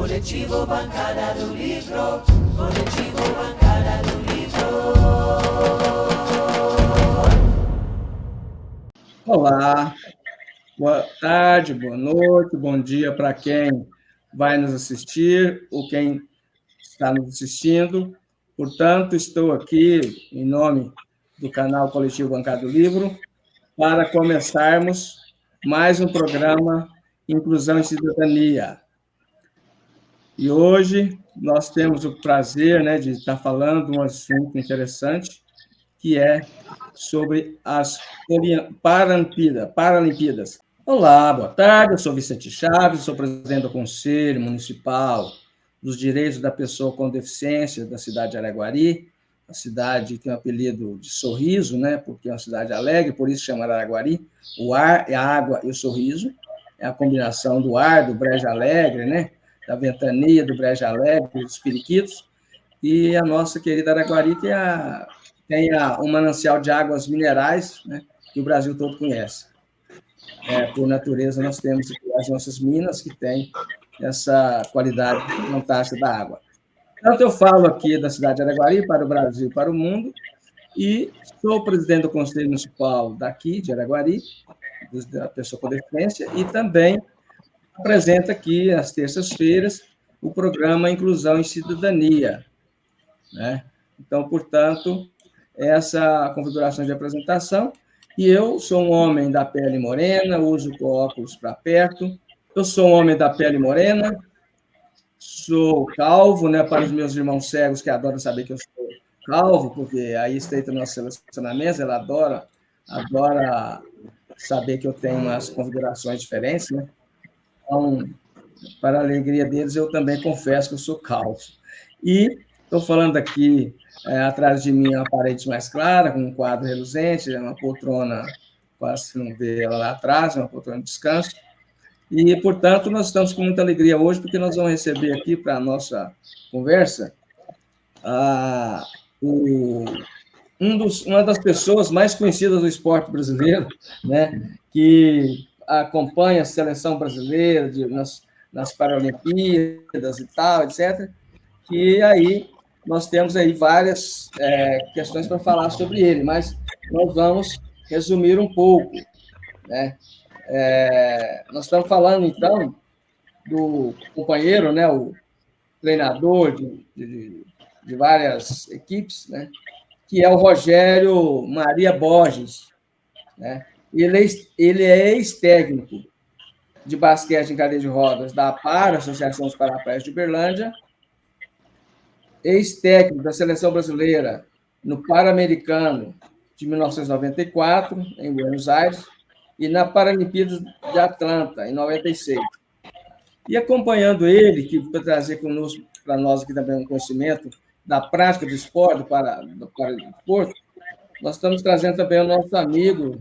Coletivo Bancada do Livro, Coletivo Bancada do Livro. Olá, boa tarde, boa noite, bom dia para quem vai nos assistir ou quem está nos assistindo. Portanto, estou aqui em nome do canal Coletivo Bancada do Livro para começarmos mais um programa Inclusão e Cidadania. E hoje nós temos o prazer, de estar falando de um assunto interessante, que é sobre as Paralimpíadas. Olá, boa tarde, eu sou Vicente Chaves, sou presidente do Conselho Municipal dos Direitos da Pessoa com Deficiência da cidade de Araguari, a cidade tem o apelido de Sorriso, porque é uma cidade alegre, por isso chama Araguari. O ar, a água e o sorriso, é a combinação do ar, do brejo alegre, da ventania, do brejo alegre, dos periquitos, e a nossa querida Araguari tem um manancial de águas minerais, que o Brasil todo conhece. Por natureza, nós temos as nossas minas, que têm essa qualidade fantástica da água. Então, eu falo aqui da cidade de Araguari para o Brasil e para o mundo, e sou presidente do Conselho Municipal daqui, de Araguari, da pessoa com deficiência, e também apresento aqui, às terças-feiras, o programa Inclusão e Cidadania. Então, portanto, essa configuração de apresentação. E eu sou um homem da pele morena, uso óculos para perto. Eu sou um homem da pele morena, sou calvo, para os meus irmãos cegos que adoram saber que eu sou calvo, porque aí estreita nossos relacionamentos, ela adora saber que eu tenho umas configurações diferentes, Então, para a alegria deles, eu também confesso que eu sou calvo. E estou falando aqui, atrás de mim, uma parede mais clara, com um quadro reluzente, uma poltrona, quase se não vê ela lá atrás, uma poltrona de descanso. E, portanto, nós estamos com muita alegria hoje, porque nós vamos receber aqui para a nossa conversa uma das pessoas mais conhecidas do esporte brasileiro, que acompanha a seleção brasileira nas Paralimpíadas e tal, etc. E aí nós temos aí várias questões para falar sobre ele, mas nós vamos resumir um pouco. Nós estamos falando, então, do companheiro, o treinador de várias equipes, que é o Rogério Maria Borges. Ele é ex-técnico de basquete em cadeira de rodas da APAR, Associação dos Paraplégicos de Uberlândia, ex-técnico da Seleção Brasileira no Pan-Americano de 1994, em Buenos Aires, e na Paralimpíadas de Atlanta, em 96. E acompanhando ele, que vai trazer conosco, para nós aqui também um conhecimento da prática do esporte para o desporto, nós estamos trazendo também o nosso amigo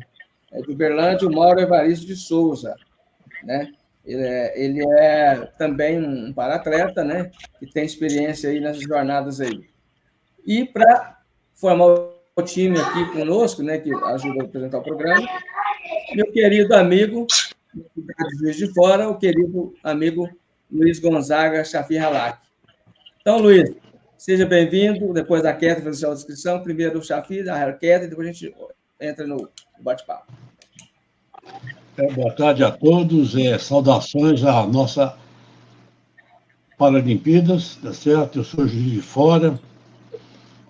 de Uberlândia, o Mauro Evaristo de Souza. Ele é também um paratleta, que tem experiência aí nessas jornadas aí. E para formar o time aqui conosco, que ajuda a apresentar o programa, meu querido amigo, de Juiz de Fora, o querido amigo Luiz Gonzaga Chafir Halak. Então, Luiz, seja bem-vindo. Depois da Kétia fazer a sua descrição. Primeiro o Chafir, a Kétia, depois a gente entra no bate-papo. Boa tarde a todos. Saudações à nossa Paralimpíadas, tá certo? Eu sou Juiz de Fora,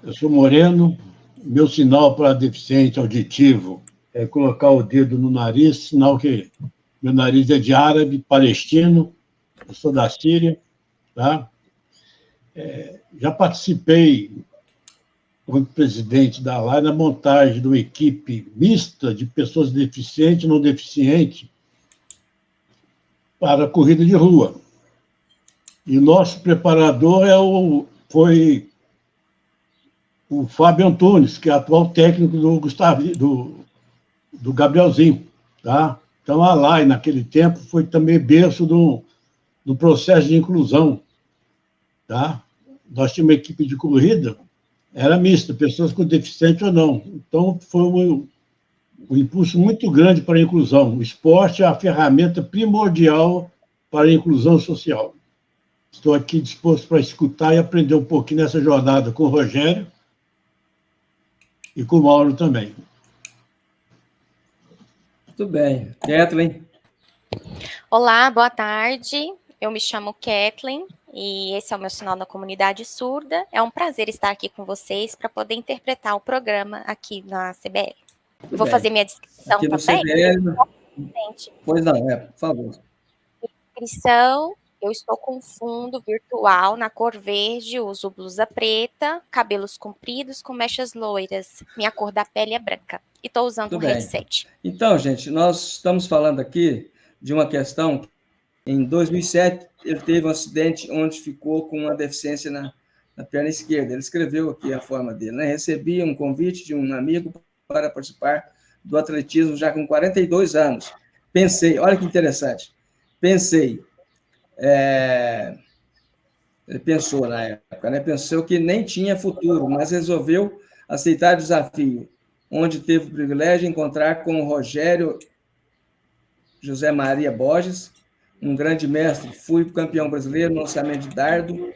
eu sou moreno. Meu sinal para deficiente auditivo é colocar o dedo no nariz, sinal que meu nariz é de árabe, palestino, eu sou da Síria, tá? Já participei, como presidente da LAI, na montagem de uma equipe mista de pessoas deficientes e não deficientes para a corrida de rua. E o nosso preparador foi o Fábio Antunes, que é atual técnico do Gabrielzinho, tá? Então, a LAI, naquele tempo, foi também berço do processo de inclusão, tá? Nós tínhamos uma equipe de corrida, era mista, pessoas com deficiência ou não. Então, foi um impulso muito grande para a inclusão. O esporte é a ferramenta primordial para a inclusão social. Estou aqui disposto para escutar e aprender um pouquinho nessa jornada com o Rogério e com o Mauro também. Muito bem. Kathleen? Olá, boa tarde. Eu me chamo Kathleen e esse é o meu sinal da comunidade surda. É um prazer estar aqui com vocês para poder interpretar o programa aqui na CBL. Muito Vou bem. fazer minha descrição Aqui no também? CBL... Pois não, por favor. Descrição, eu estou com fundo virtual na cor verde, uso blusa preta, cabelos compridos com mechas loiras. Minha cor da pele é branca. E estou usando um headset. Então, gente, nós estamos falando aqui de uma questão. Em 2007, ele teve um acidente onde ficou com uma deficiência na perna esquerda. Ele escreveu aqui a forma dele, né? Recebi um convite de um amigo para participar do atletismo já com 42 anos. Pensei, olha que interessante, ele pensou na época, né? Pensou que nem tinha futuro, mas resolveu aceitar o desafio, onde teve o privilégio de encontrar com o Rogério José Maria Borges, um grande mestre. Fui campeão brasileiro no lançamento de dardo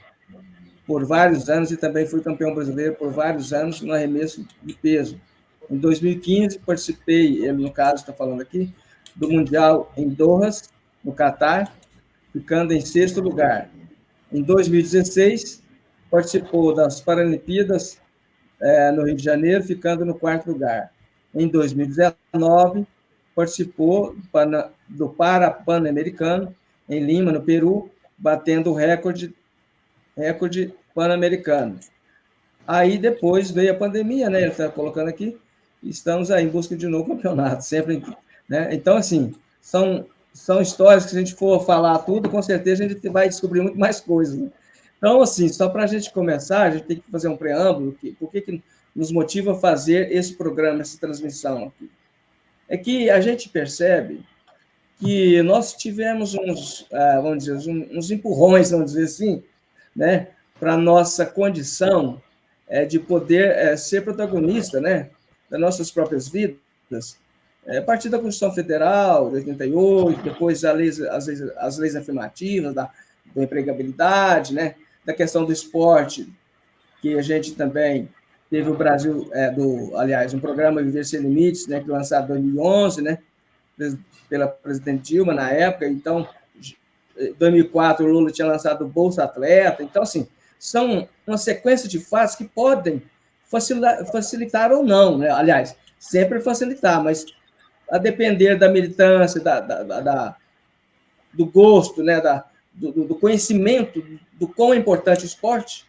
por vários anos e também fui campeão brasileiro por vários anos no arremesso de peso. Em 2015, participei, ele no caso está falando aqui, do Mundial em Doha, no Catar, ficando em 6º lugar. Em 2016, participou das Paralimpíadas no Rio de Janeiro, ficando no 4º lugar. Em 2019, participou do Pan-Americano, em Lima, no Peru, batendo o recorde pan-americano. Aí depois veio a pandemia, né? Ele está colocando aqui, estamos aí em busca de um novo campeonato, sempre, né? Então, assim, são histórias que, se a gente for falar tudo, com certeza a gente vai descobrir muito mais coisas, né? Então, assim, só para a gente começar, a gente tem que fazer um preâmbulo, por que nos motiva a fazer esse programa, essa transmissão aqui? É que a gente percebe que nós tivemos vamos dizer, uns empurrões, vamos dizer assim, né, para a nossa condição de poder ser protagonista, né, das nossas próprias vidas, a partir da Constituição Federal, de 88, depois as leis afirmativas, da empregabilidade, né, da questão do esporte, que a gente também teve o Brasil, aliás, um programa Viver Sem Limites, né, que foi lançado em 2011, né, pela presidente Dilma na época. Então, em 2004, o Lula tinha lançado o Bolsa Atleta. Então, assim, são uma sequência de fatos que podem facilitar ou não, né? Aliás, sempre facilitar, mas a depender da militância, do gosto, né? Do conhecimento do quão é importante o esporte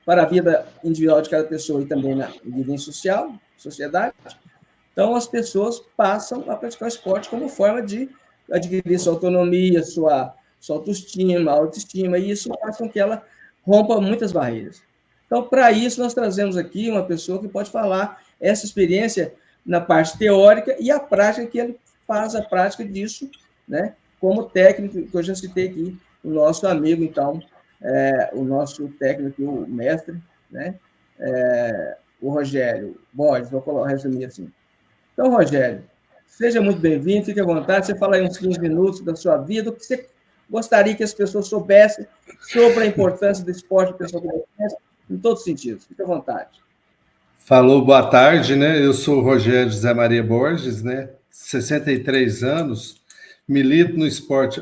para a vida individual de cada pessoa e também na vida em sociedade. Então, as pessoas passam a praticar o esporte como forma de adquirir sua autonomia, sua autoestima, autoestima, e isso faz com que ela rompa muitas barreiras. Então, para isso, nós trazemos aqui uma pessoa que pode falar essa experiência na parte teórica e a prática, que ele faz a prática disso, né, como técnico, que eu já citei aqui, o nosso amigo, então, o nosso técnico, o mestre, né, o Rogério Borges, vou resumir assim. Então, Rogério, seja muito bem-vindo, fique à vontade, você fala aí uns 15 minutos da sua vida, o que você gostaria que as pessoas soubessem sobre a importância do esporte, pessoa em todos os sentidos. Fique à vontade. Falou, boa tarde, né? Eu sou o Rogério José Maria Borges, né? 63 anos, milito no esporte.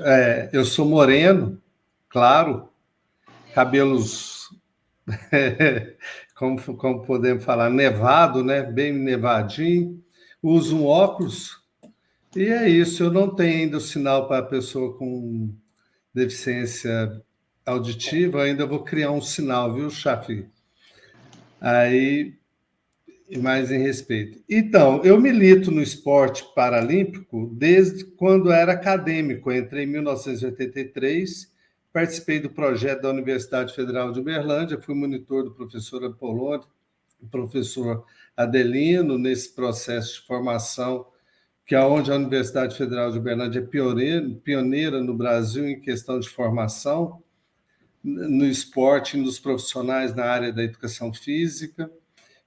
Eu sou moreno, claro, cabelos, como podemos falar, nevado, né? Bem nevadinho. Uso um óculos e é isso. Eu não tenho ainda o sinal para a pessoa com deficiência auditiva, ainda vou criar um sinal, viu, Chafi? Aí, mais em respeito. Então, eu milito no esporte paralímpico desde quando era acadêmico. Eu entrei em 1983, participei do projeto da Universidade Federal de Uberlândia, fui monitor do professor Apolônio, do professor Adelino, nesse processo de formação, que é onde a Universidade Federal de Uberlândia é pioneira no Brasil em questão de formação, no esporte e nos profissionais na área da educação física.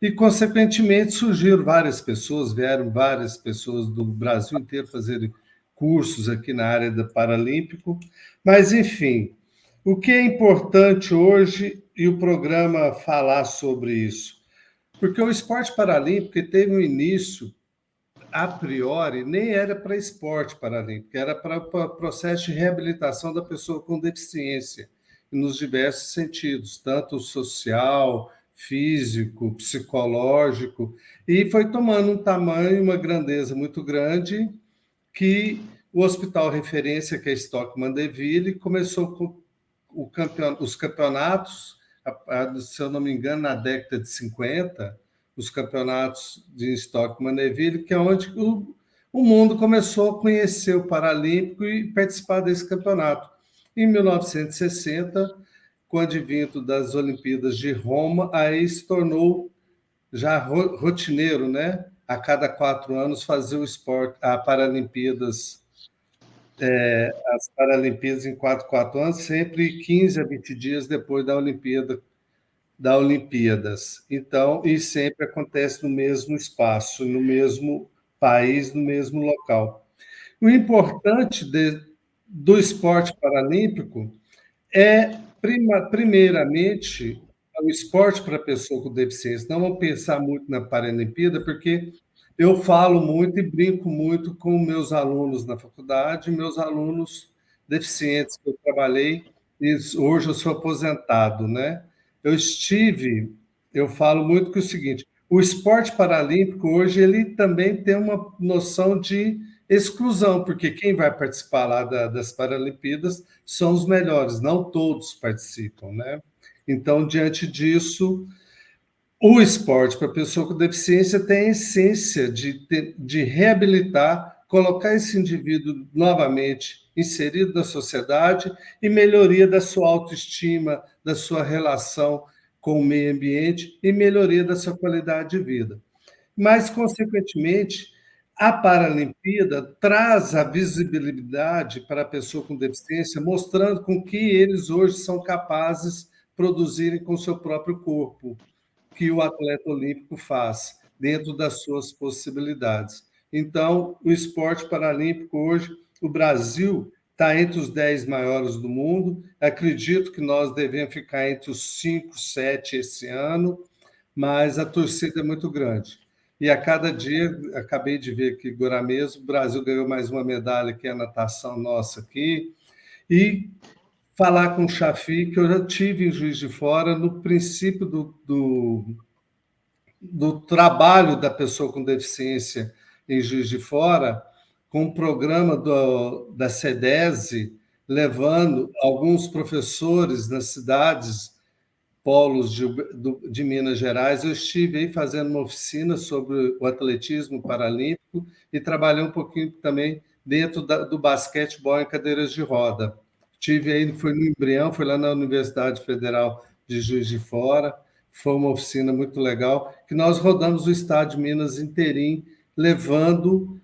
E, consequentemente, vieram várias pessoas do Brasil inteiro fazer cursos aqui na área do Paralímpico. Mas, enfim, O que é importante hoje e o programa falar sobre isso? Porque o esporte paralímpico teve um início, a priori, nem era para esporte paralímpico, era para o processo de reabilitação da pessoa com deficiência, nos diversos sentidos, tanto social, físico, psicológico, e foi tomando um tamanho, uma grandeza muito grande, que o hospital referência, que é Stockmann Deville, começou com os campeonatos, se eu não me engano, na década de 50, os campeonatos de Stockmann Deville, que é onde o mundo começou a conhecer o Paralímpico e participar desse campeonato. Em 1960, com o advento das Olimpíadas de Roma, aí se tornou já rotineiro, né? A cada 4 anos fazer o esporte, as Paralimpíadas em 4 anos, sempre 15 a 20 dias depois da Olimpíadas. Então, e sempre acontece no mesmo espaço, no mesmo país, no mesmo local. O importante do esporte paralímpico é, primeiramente, o esporte para pessoa com deficiência. Não vamos pensar muito na Paralimpíada, porque eu falo muito e brinco muito com meus alunos na faculdade, meus alunos deficientes que eu trabalhei, e hoje eu sou aposentado, né? Eu falo muito que é o seguinte, o esporte paralímpico hoje ele também tem uma noção de exclusão, porque quem vai participar lá das Paralimpíadas são os melhores, não todos participam, né? Então, diante disso, o esporte para pessoa com deficiência tem a essência de reabilitar, colocar esse indivíduo novamente inserido na sociedade e melhoria da sua autoestima, da sua relação com o meio ambiente e melhoria da sua qualidade de vida. Mas, consequentemente, a Paralimpíada traz a visibilidade para a pessoa com deficiência, mostrando com que eles hoje são capazes de produzirem com o seu próprio corpo, que o atleta olímpico faz, dentro das suas possibilidades. Então, o esporte paralímpico hoje, o Brasil está entre os 10 maiores do mundo, acredito que nós devemos ficar entre os 5, 7 esse ano, mas a torcida é muito grande. E a cada dia, acabei de ver que agora mesmo, o Brasil ganhou mais uma medalha, que é a natação nossa aqui, e falar com o Chafi, que eu já tive em Juiz de Fora, no princípio do trabalho da pessoa com deficiência em Juiz de Fora, com o programa da CEDESE, levando alguns professores nas cidades, polos de Minas Gerais. Eu estive aí fazendo uma oficina sobre o atletismo paralímpico e trabalhei um pouquinho também dentro do basquetebol em cadeiras de roda. Tive aí, foi no Embrião, foi lá na Universidade Federal de Juiz de Fora, foi uma oficina muito legal, que nós rodamos o estado de Minas inteirinho, levando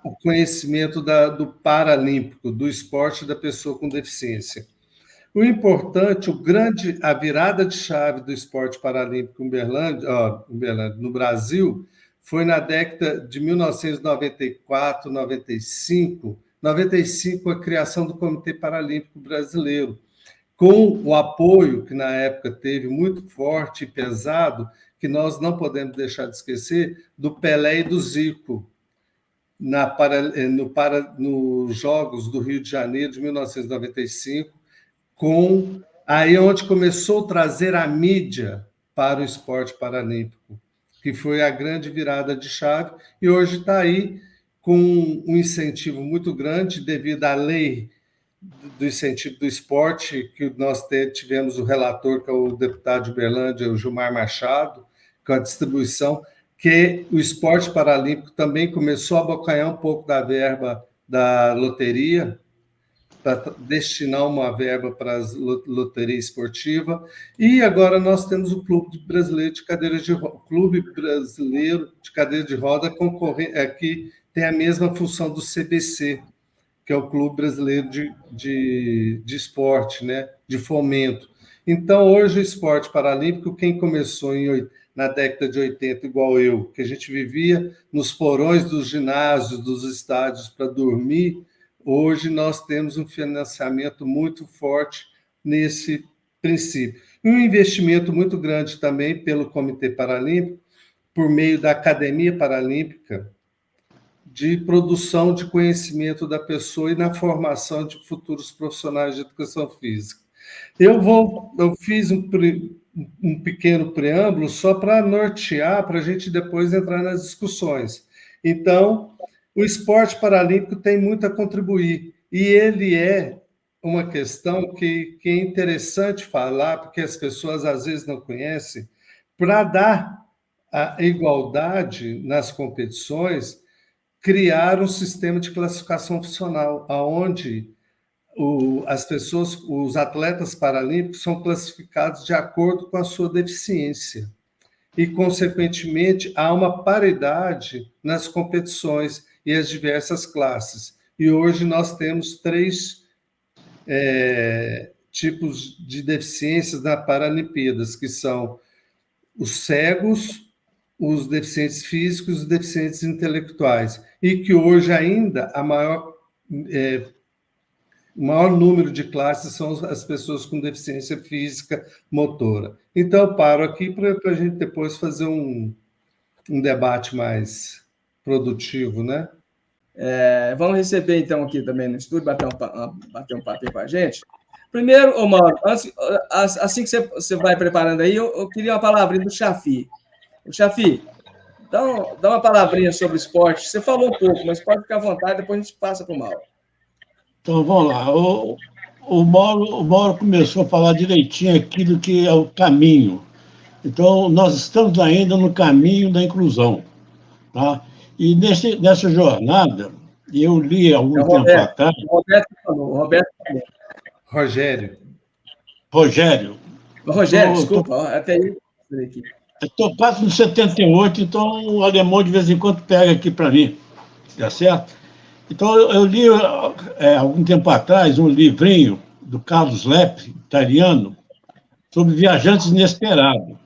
o conhecimento do paralímpico, do esporte da pessoa com deficiência. O importante, a virada de chave do esporte paralímpico no Brasil foi na década de 1994, 95, a criação do Comitê Paralímpico Brasileiro, com o apoio que na época teve muito forte e pesado, que nós não podemos deixar de esquecer, do Pelé e do Zico, nos Jogos do Rio de Janeiro de 1995, aí onde começou a trazer a mídia para o esporte paralímpico, que foi a grande virada de chave, e hoje está aí com um incentivo muito grande devido à lei do incentivo do esporte, que nós tivemos o relator, que é o deputado de Uberlândia, o Gilmar Machado, com a distribuição, que o esporte paralímpico também começou a abocanhar um pouco da verba da loteria, para destinar uma verba para a loteria esportiva, e agora nós temos o Clube Brasileiro de Cadeiras de Roda, que tem a mesma função do CBC, que é o Clube Brasileiro de Esporte, né? De fomento. Então, hoje, o esporte paralímpico, quem começou na década de 80, igual eu, que a gente vivia nos porões dos ginásios, dos estádios para dormir, hoje nós temos um financiamento muito forte nesse princípio. E um investimento muito grande também pelo Comitê Paralímpico, por meio da Academia Paralímpica, de produção de conhecimento da pessoa e na formação de futuros profissionais de educação física. Eu fiz um pequeno preâmbulo só para nortear, para a gente depois entrar nas discussões. Então, o esporte paralímpico tem muito a contribuir, e ele é uma questão que é interessante falar, porque as pessoas às vezes não conhecem, para dar a igualdade nas competições, criar um sistema de classificação funcional, onde as pessoas, os atletas paralímpicos são classificados de acordo com a sua deficiência. E, consequentemente, há uma paridade nas competições e as diversas classes. E hoje nós temos 3 tipos de deficiências na Paralimpíadas, que são os cegos, os deficientes físicos e os deficientes intelectuais. E que hoje ainda o maior número de classes são as pessoas com deficiência física motora. Então, eu paro aqui para a gente depois fazer um debate mais produtivo, né? Vamos receber, então, aqui também no estúdio, bater um papinho com a gente. Primeiro, Mauro, assim que você vai preparando aí, eu queria uma palavrinha do Chafi. O Chafi, dá uma palavrinha sobre esporte. Você falou um pouco, mas pode ficar à vontade, depois a gente passa para o Mauro. Então, vamos lá. O Mauro começou a falar direitinho aquilo que é o caminho. Então, nós estamos ainda no caminho da inclusão. Tá? E nessa jornada, eu li há algum tempo atrás... Roberto falou. Rogério, desculpa, até aí. Estou quase no 78, então o alemão de vez em quando pega aqui para mim, tá certo? Então, eu li algum tempo atrás um livrinho do Carlos Lepp, italiano, sobre viajantes inesperados.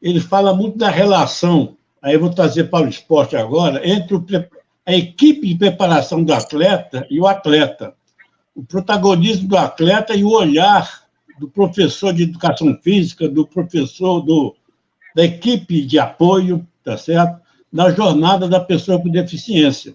Ele fala muito da relação, aí eu vou trazer para o esporte agora, entre a equipe de preparação do atleta e o atleta. O protagonismo do atleta e o olhar do professor de educação física, do professor da equipe de apoio, tá certo? Na jornada da pessoa com deficiência.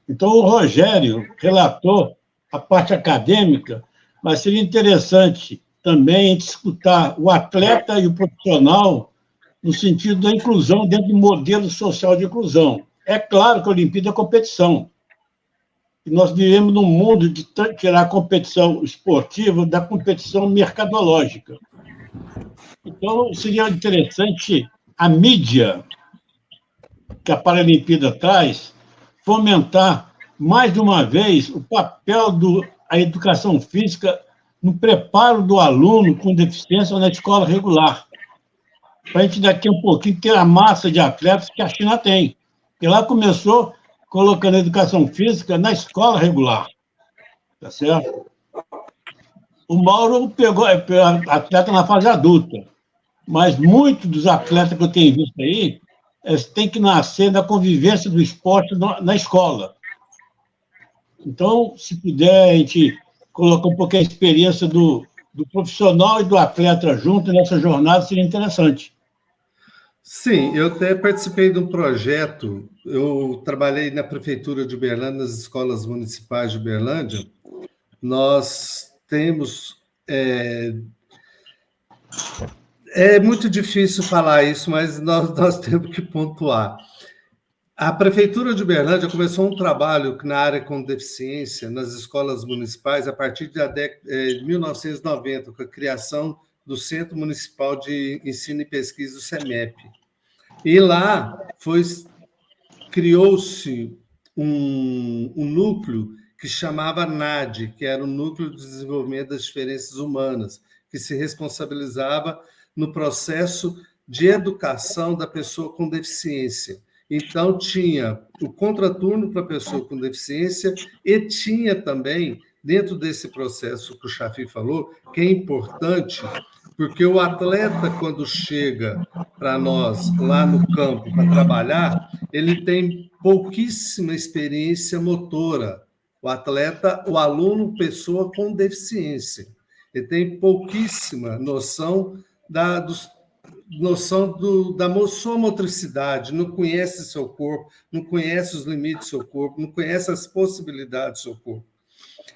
Então, o Rogério relatou a parte acadêmica, mas seria interessante também escutar o atleta e o profissional no sentido da inclusão dentro do modelo social de inclusão. É claro que a Olimpíada é competição. E nós vivemos num mundo de tirar a competição esportiva da competição mercadológica. Então, seria interessante a mídia que a Paralimpíada traz fomentar, mais de uma vez, o papel da educação física no preparo do aluno com deficiência na escola regular. Para a gente, daqui a um pouquinho, ter a massa de atletas que a China tem. E lá começou colocando a educação física na escola regular. Tá certo? O Mauro pegou atleta na fase adulta, mas muitos dos atletas que eu tenho visto aí, eles têm que nascer da convivência do esporte na escola. Então, se puder, a gente colocar um pouquinho a experiência do profissional e do atleta junto nessa jornada, seria interessante. Sim, eu até participei de um projeto, eu trabalhei na Prefeitura de Uberlândia, nas escolas municipais de Uberlândia. Nós temos... É muito difícil falar isso, mas nós temos que pontuar. A Prefeitura de Uberlândia começou um trabalho na área com deficiência, nas escolas municipais, a partir da década de 1990, com a criação do Centro Municipal de Ensino e Pesquisa, do CEMEP. E lá criou-se um núcleo que chamava NAD, que era o Núcleo de Desenvolvimento das Diferenças Humanas, que se responsabilizava no processo de educação da pessoa com deficiência. Então, tinha o contraturno para a pessoa com deficiência e tinha também, dentro desse processo que o Chafi falou, que é importante, porque o atleta, quando chega para nós lá no campo para trabalhar, ele tem pouquíssima experiência motora. O atleta, o aluno, pessoa com deficiência. Ele tem pouquíssima noção da sua motricidade, não conhece seu corpo, não conhece os limites do seu corpo, não conhece as possibilidades do seu corpo.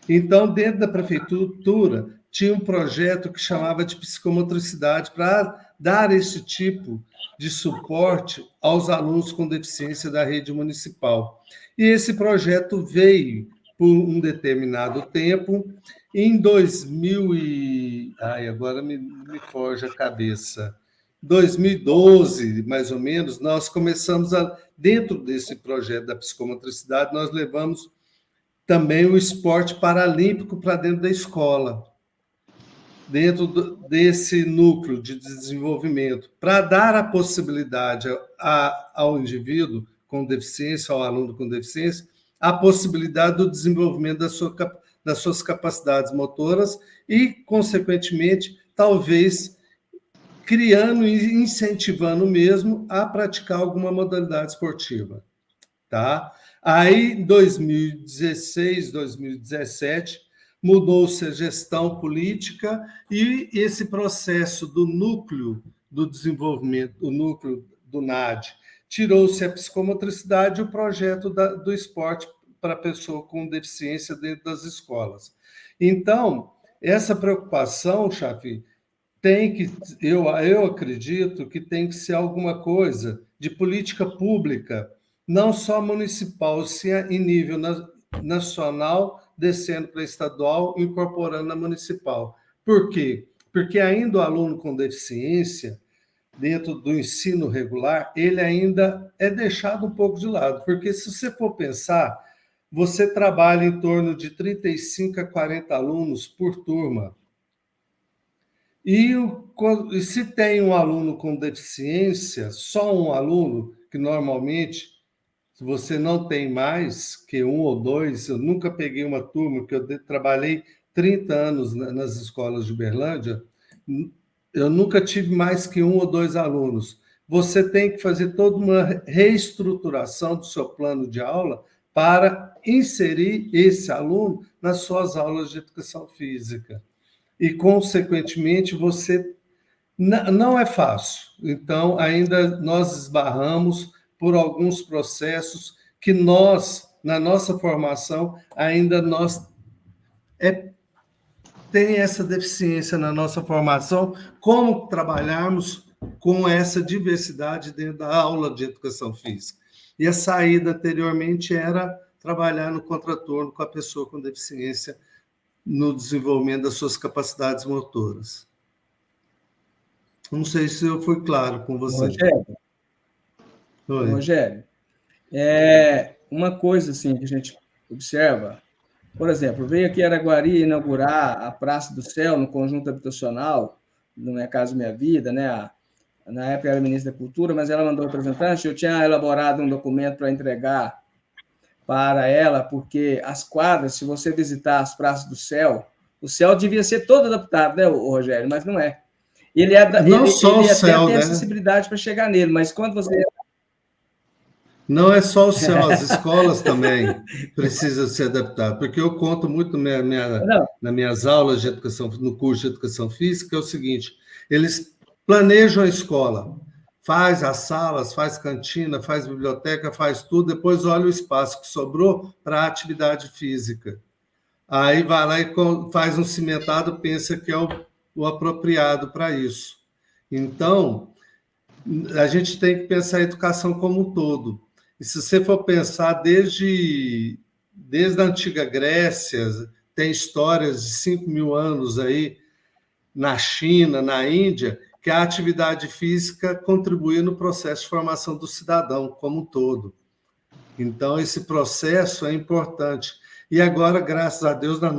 Então, dentro da prefeitura, tinha um projeto que chamava de psicomotricidade para dar esse tipo de suporte aos alunos com deficiência da rede municipal. E esse projeto veio por um determinado tempo. Em 2000 e... agora me foge a cabeça. 2012, mais ou menos, nós começamos dentro desse projeto da psicomotricidade, nós levamos também o esporte paralímpico para dentro da escola, dentro desse núcleo de desenvolvimento, para dar a possibilidade ao indivíduo com deficiência, ao aluno com deficiência, a possibilidade do desenvolvimento das suas capacidades motoras e, consequentemente, talvez criando e incentivando mesmo a praticar alguma modalidade esportiva, tá? Aí, em 2016, 2017, mudou-se a gestão política e esse processo do núcleo do desenvolvimento, o núcleo do NAD, tirou-se a psicomotricidade e o projeto do esporte para pessoa com deficiência dentro das escolas. Então, essa preocupação, Chafi, eu acredito que tem que ser alguma coisa de política pública, não só municipal, sim em nível nacional, descendo para estadual, incorporando na municipal. Por quê? Porque ainda o aluno com deficiência, dentro do ensino regular, ele ainda é deixado um pouco de lado, porque se você for pensar, você trabalha em torno de 35 a 40 alunos por turma. E se tem um aluno com deficiência, só um aluno, que normalmente, se você não tem mais que um ou dois, eu nunca peguei uma turma, porque eu trabalhei 30 anos nas escolas de Uberlândia, eu nunca tive mais que um ou dois alunos. Você tem que fazer toda uma reestruturação do seu plano de aula para inserir esse aluno nas suas aulas de educação física. E, consequentemente, você... Não é fácil. Então, ainda nós esbarramos por alguns processos que nós, na nossa formação, ainda tem essa deficiência na nossa formação, como trabalharmos com essa diversidade dentro da aula de educação física. E a saída anteriormente era trabalhar no contraturno com a pessoa com deficiência no desenvolvimento das suas capacidades motoras. Não sei se eu fui claro com você. Rogério, uma coisa assim, que a gente observa, por exemplo, veio aqui Araguari inaugurar a Praça do Céu no conjunto habitacional, no Minha Casa Minha Vida, né? Na época era ministra da Cultura, mas ela mandou representante, eu tinha elaborado um documento para entregar para ela, porque as quadras, se você visitar as praças do céu, o céu devia ser todo adaptado, né, Rogério? Mas não é. Ele até tem acessibilidade para chegar nele, mas quando você... Não é só o céu, as escolas também precisam se adaptar, porque eu conto muito nas minhas aulas de educação, no curso de educação física, é o seguinte, eles planejam a escola, faz as salas, faz cantina, faz biblioteca, faz tudo, depois olha o espaço que sobrou para a atividade física. Aí vai lá e faz um cimentado, pensa que é o apropriado para isso. Então, a gente tem que pensar a educação como um todo. E se você for pensar desde a antiga Grécia, tem histórias de 5.000 anos aí, na China, na Índia, que a atividade física contribui no processo de formação do cidadão como um todo. Então, esse processo é importante. E agora, graças a Deus, na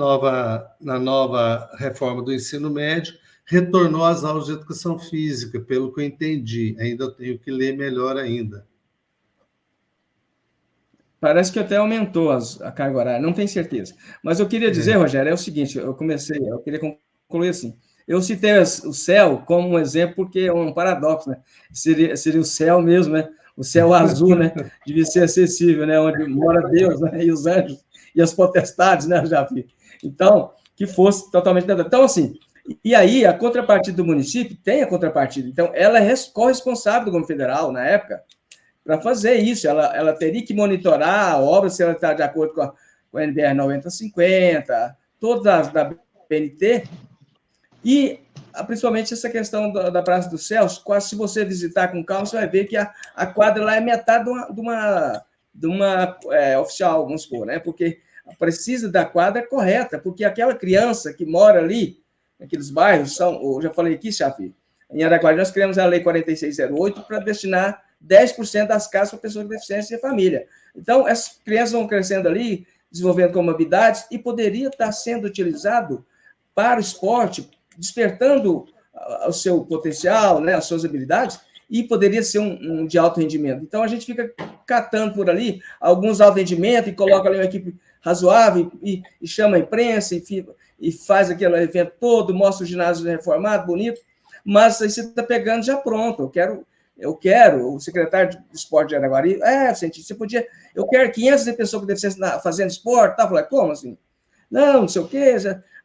nova reforma do ensino médio, retornou às aulas de educação física, pelo que eu entendi. Ainda tenho que ler melhor ainda. Parece que até aumentou a carga horária, não tenho certeza. Mas eu queria dizer, Rogério, é o seguinte, eu queria concluir assim, eu citei o céu como um exemplo porque é um paradoxo, né? Seria o céu mesmo, né? O céu azul, né? Devia ser acessível, né? Onde mora Deus, né? E os anjos e as potestades, né, Jafi? Então, que fosse totalmente... Então, assim, e aí a contrapartida do município tem a contrapartida. Então, ela é corresponsável do governo federal, na época, para fazer isso. Ela teria que monitorar a obra, se ela está de acordo com a NBR 9050, todas as da BNT, e principalmente essa questão da Praça do Celso, quase se você visitar com calma, você vai ver que a quadra lá é metade de uma oficial, vamos supor, né? Porque precisa da quadra correta, porque aquela criança que mora ali, naqueles bairros, eu já falei aqui, Chafi, em Araguari nós criamos a Lei 4608 para destinar 10% das casas para pessoas com deficiência e família. Então, essas crianças vão crescendo ali, desenvolvendo comorbidades, e poderia estar sendo utilizado para o esporte, despertando o seu potencial, né, as suas habilidades, e poderia ser um de alto rendimento. Então, a gente fica catando por ali alguns alto rendimento e coloca ali uma equipe razoável e chama a imprensa e faz aquele evento todo, mostra o ginásio reformado, bonito, mas aí você está pegando já pronto. Eu quero, o secretário de esporte de Araguari, você podia, eu quero 500 pessoas com deficiência fazendo esporte, tá? Falei, como assim? Não sei o quê,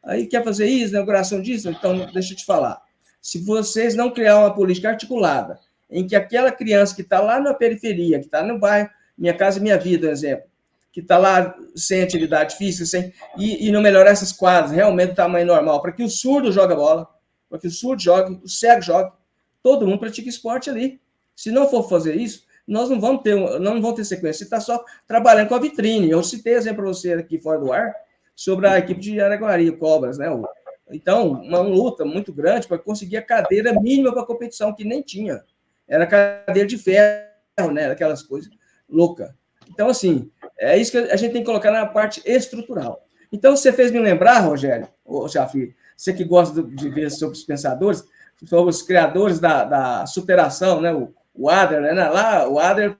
aí quer fazer isso, inauguração disso, então deixa eu te falar. Se vocês não criar uma política articulada, em que aquela criança que está lá na periferia, que está no bairro Minha Casa Minha Vida, por exemplo, que está lá sem atividade física, e não melhorar essas quadras, realmente do tamanho normal, para que o surdo jogue bola, para que o surdo jogue, o cego jogue, todo mundo pratica esporte ali. Se não for fazer isso, nós não vamos ter sequência. Você está só trabalhando com a vitrine. Eu citei exemplo para você aqui fora do ar sobre a equipe de Araguari, Cobras, né? Então, uma luta muito grande para conseguir a cadeira mínima para a competição, que nem tinha. Era cadeira de ferro, né? Aquelas coisas loucas. Então, assim, é isso que a gente tem que colocar na parte estrutural. Então, você fez me lembrar, Rogério, ou Chafi, você que gosta de ver sobre os pensadores, sobre os criadores da superação, né? O Adler, né? Lá, o Adler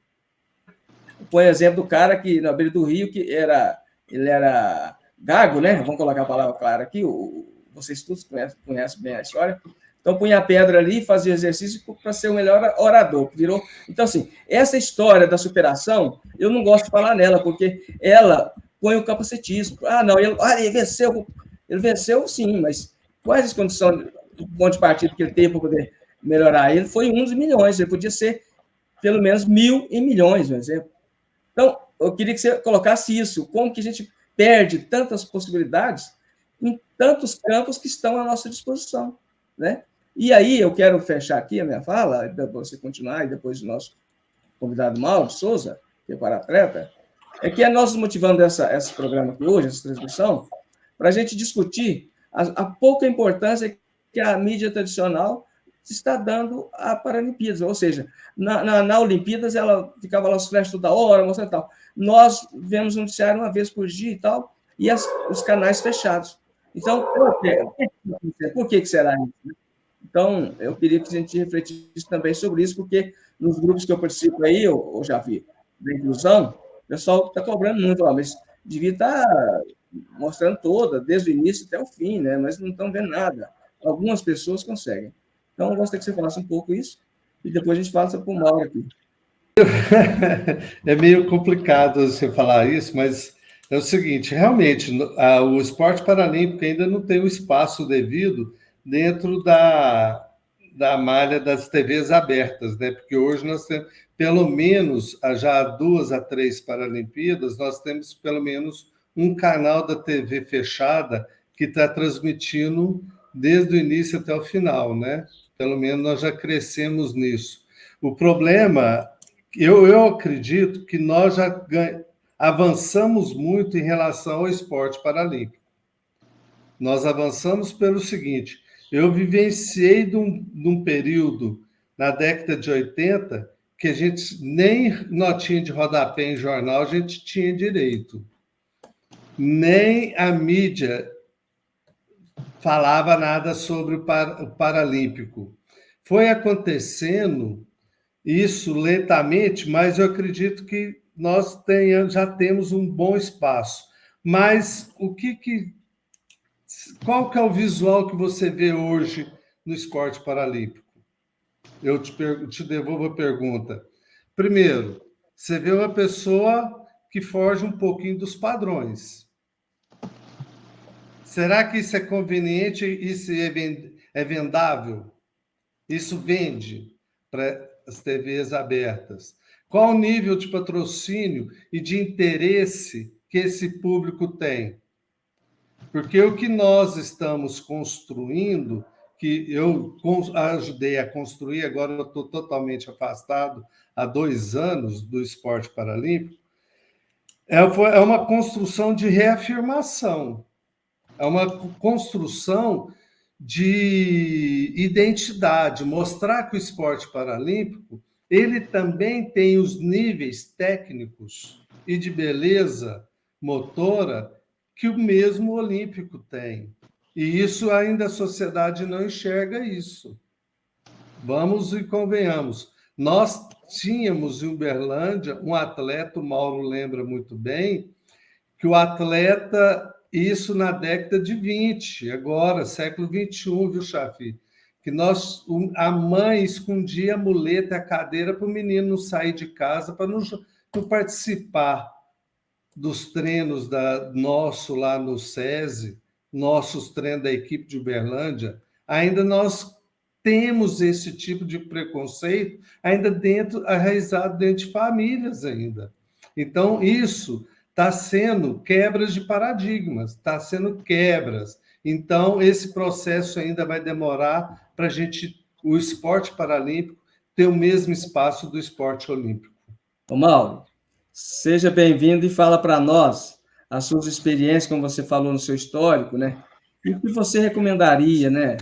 põe exemplo do cara que, na beira do rio, que ele era gago, né? Vamos colocar a palavra clara aqui, vocês todos conhecem bem a história. Então, punha a pedra ali e fazia exercício para ser o melhor orador. Virou. Então, assim, essa história da superação, eu não gosto de falar nela, porque ela põe o capacitismo. Não, ele venceu. Ele venceu, sim, mas quais as condições do ponto de partida que ele teve para poder melhorar? Ele foi 1 dos milhões, ele podia ser pelo menos 1.000 em milhões, por exemplo. Então, eu queria que você colocasse isso, como que a gente perde tantas possibilidades em tantos campos que estão à nossa disposição, né? E aí, eu quero fechar aqui a minha fala, para você continuar, e depois o nosso convidado Mauro Souza, que é para-atleta, é que nós motivando esse programa aqui hoje, essa transmissão, para a gente discutir a pouca importância que a mídia tradicional está dando à Paralimpíadas, ou seja, na Olimpíadas ela ficava lá os flashes toda hora, mostrando e tal. Nós vemos um noticiário uma vez por dia e tal, e os canais fechados. Então, por que será isso? Então, eu queria que a gente refletisse também sobre isso, porque nos grupos que eu participo aí, eu já vi, da inclusão, o pessoal está cobrando muito, mas devia estar mostrando toda, desde o início até o fim, né? Mas não estão vendo nada. Algumas pessoas conseguem. Então, eu gostaria que você falasse um pouco isso, e depois a gente fala sobre o Mauro aqui. É meio complicado você falar isso, mas é o seguinte, realmente, o esporte paralímpico ainda não tem o espaço devido dentro da malha das TVs abertas, né? Porque hoje nós temos, pelo menos, já há 2 a 3 Paralimpíadas, nós temos pelo menos um canal da TV fechada que está transmitindo desde o início até o final, né? Pelo menos nós já crescemos nisso. O problema, eu acredito que nós já avançamos muito em relação ao esporte paralímpico. Nós avançamos pelo seguinte, eu vivenciei de um período, na década de 80, que a gente nem notinha de rodapé em jornal a gente tinha direito. Nem a mídia falava nada sobre o Paralímpico. Foi acontecendo isso lentamente, mas eu acredito que nós já temos um bom espaço. Mas qual que é o visual que você vê hoje no esporte paralímpico? Eu te devolvo a pergunta. Primeiro, você vê uma pessoa que foge um pouquinho dos padrões. Será que isso é conveniente? Isso é vendável? Isso vende para as TVs abertas? Qual o nível de patrocínio e de interesse que esse público tem? Porque o que nós estamos construindo, que eu ajudei a construir, agora eu estou totalmente afastado há 2 anos do esporte paralímpico, é uma construção de reafirmação, é uma construção de identidade, mostrar que o esporte paralímpico ele também tem os níveis técnicos e de beleza motora que o mesmo olímpico tem. E isso ainda a sociedade não enxerga isso. Vamos e convenhamos. Nós tínhamos em Uberlândia um atleta, o Mauro lembra muito bem, que o atleta, isso na década de 20, agora, século 21, viu, Chafi? Que a mãe escondia a muleta e a cadeira para o menino não sair de casa, para não participar dos treinos nosso lá no SESI, nossos treinos da equipe de Uberlândia. Ainda nós temos esse tipo de preconceito ainda arraizado dentro de famílias ainda. Então, isso está sendo quebras de paradigmas, está sendo quebras. Então, esse processo ainda vai demorar para o esporte paralímpico ter o mesmo espaço do esporte olímpico. Ô, Mauro, seja bem-vindo e fala para nós as suas experiências, como você falou no seu histórico, né? E o que você recomendaria, né?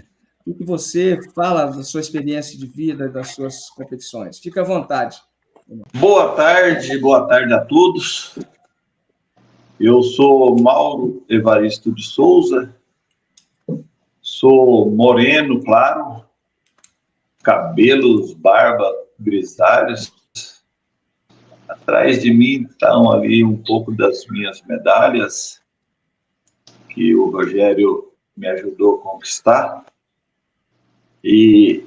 O que você fala da sua experiência de vida, das suas competições. Fica à vontade. Boa tarde a todos. Eu sou Mauro Evaristo de Souza, sou moreno, claro, cabelos, barba, grisalhos. Atrás de mim estão ali um pouco das minhas medalhas, que o Rogério me ajudou a conquistar. E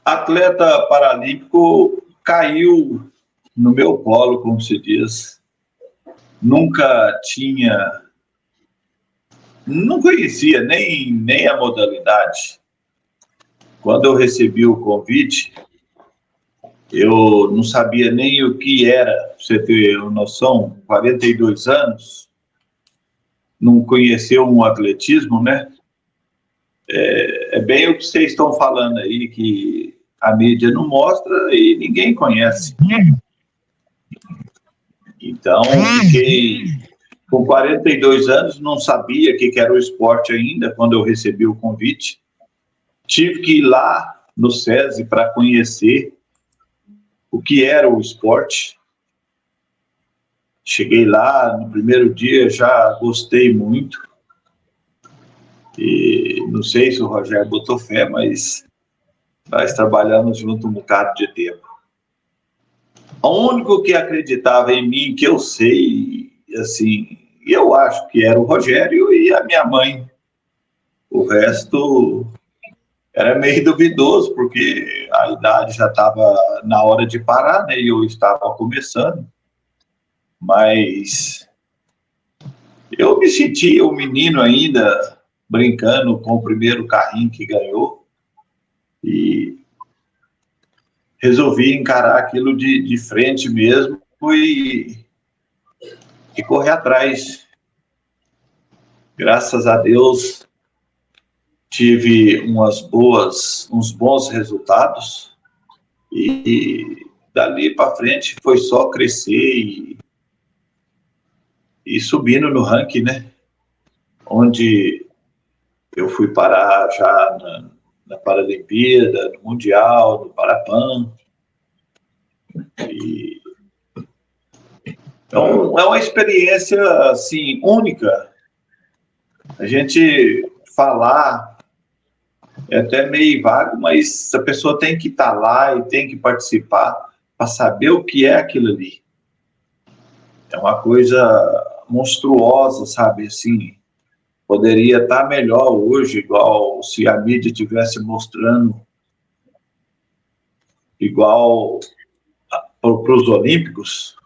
atleta paralímpico caiu no meu colo, como se diz. Não conhecia nem a modalidade. Quando eu recebi o convite, eu não sabia nem o que era, pra você ter uma noção, 42 anos, não conheceu um atletismo, né? É bem o que vocês estão falando aí, que a mídia não mostra e ninguém conhece. Então, fiquei com 42 anos, não sabia o que era o esporte ainda, quando eu recebi o convite. Tive que ir lá no SESI para conhecer o que era o esporte. Cheguei lá, no primeiro dia já gostei muito. E não sei se o Rogério botou fé, mas nós trabalhamos junto um bocado de tempo. O único que acreditava em mim, que eu sei, assim, eu acho que era o Rogério e a minha mãe. O resto era meio duvidoso, porque a idade já estava na hora de parar, né? E eu estava começando. Mas eu me sentia um menino ainda, brincando com o primeiro carrinho que ganhou. E resolvi encarar aquilo de frente mesmo e correr atrás. Graças a Deus, tive uns bons resultados e dali para frente foi só crescer e subindo no ranking, né? Onde eu fui parar já na Paralimpíada, no Mundial, no Parapan. Então, é uma experiência, assim, única. A gente falar é até meio vago, mas a pessoa tem que estar lá e tem que participar para saber o que é aquilo ali. É uma coisa monstruosa, sabe? Assim, poderia estar melhor hoje, igual se a mídia estivesse mostrando igual para os Olímpicos,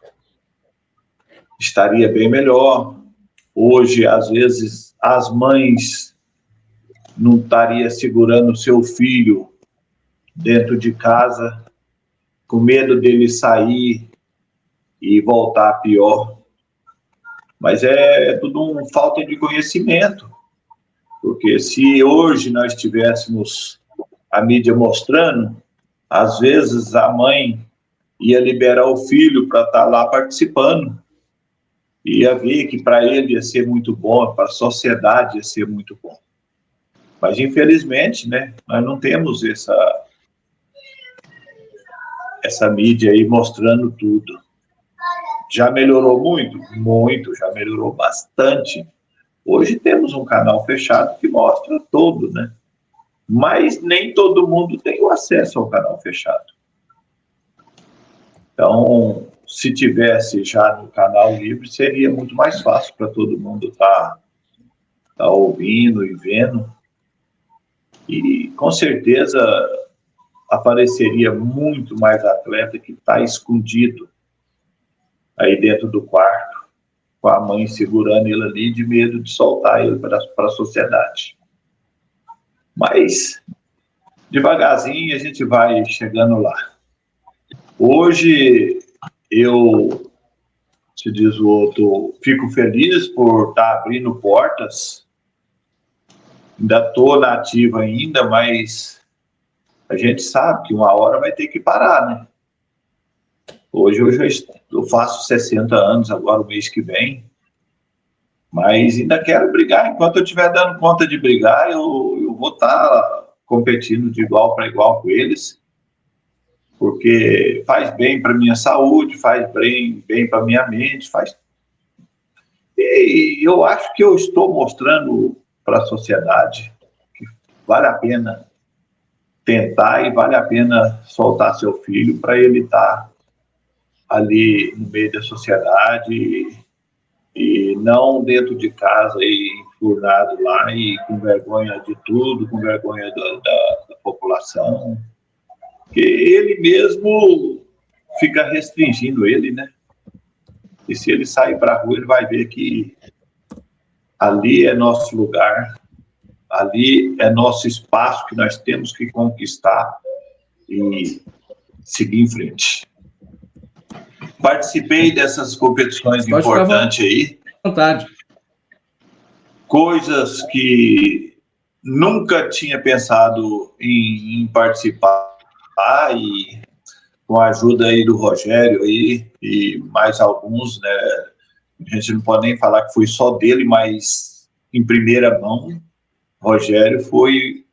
estaria bem melhor. Hoje, às vezes, as mães não estariam segurando o seu filho dentro de casa, com medo dele sair e voltar pior. Mas é tudo uma falta de conhecimento, porque se hoje nós tivéssemos a mídia mostrando, às vezes a mãe ia liberar o filho para estar lá participando, ia ver que para ele ia ser muito bom, para a sociedade ia ser muito bom. Mas, infelizmente, né, nós não temos essa mídia aí mostrando tudo. Já melhorou muito? Muito, já melhorou bastante. Hoje temos um canal fechado que mostra tudo, né? Mas nem todo mundo tem o acesso ao canal fechado. Então, se tivesse já no canal livre, seria muito mais fácil para todo mundo tá ouvindo e vendo. E, com certeza, apareceria muito mais atleta que está escondido aí dentro do quarto, com a mãe segurando ele ali, de medo de soltar ele para a sociedade. Mas, devagarzinho, a gente vai chegando lá. Hoje, eu, se diz o outro, fico feliz por estar abrindo portas. Ainda estou na ativa ainda, mas a gente sabe que uma hora vai ter que parar, né? Hoje eu faço 60 anos agora, o mês que vem, mas ainda quero brigar. Enquanto eu estiver dando conta de brigar, eu vou estar competindo de igual para igual com eles, porque faz bem para minha saúde, faz bem para minha mente, E eu acho que eu estou mostrando para a sociedade que vale a pena tentar e vale a pena soltar seu filho para ele estar ali no meio da sociedade e não dentro de casa e enfurnado lá e com vergonha de tudo, com vergonha da população, que ele mesmo fica restringindo ele, né? E se ele sair para a rua, ele vai ver que ali é nosso lugar, ali é nosso espaço que nós temos que conquistar e seguir em frente. Participei dessas competições importantes aí. Vontade. Coisas que nunca tinha pensado em participar, e com a ajuda aí do Rogério aí, e mais alguns, né? A gente não pode nem falar que foi só dele, mas em primeira mão, Rogério foi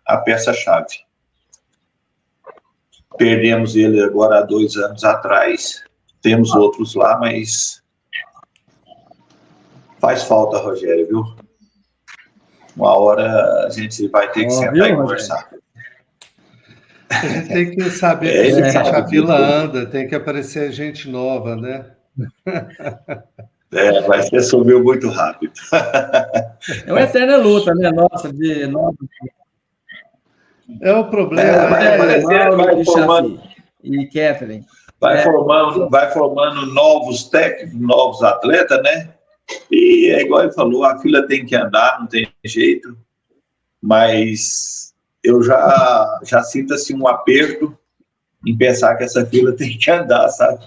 a peça-chave. Perdemos ele agora há 2 anos atrás, temos outros lá, mas faz falta, Rogério, viu? Uma hora a gente vai ter que sentar e conversar. A gente tem que saber como a fila anda, tem que aparecer gente nova, né? Mas você subiu muito rápido. É uma eterna luta, né? Nossa, É o problema. Mauro, Chafi e Catherine. Vai formando novos técnicos, novos atletas, né? E é igual ele falou, a fila tem que andar, não tem jeito. Mas eu já sinto assim um aperto em pensar que essa fila tem que andar, sabe?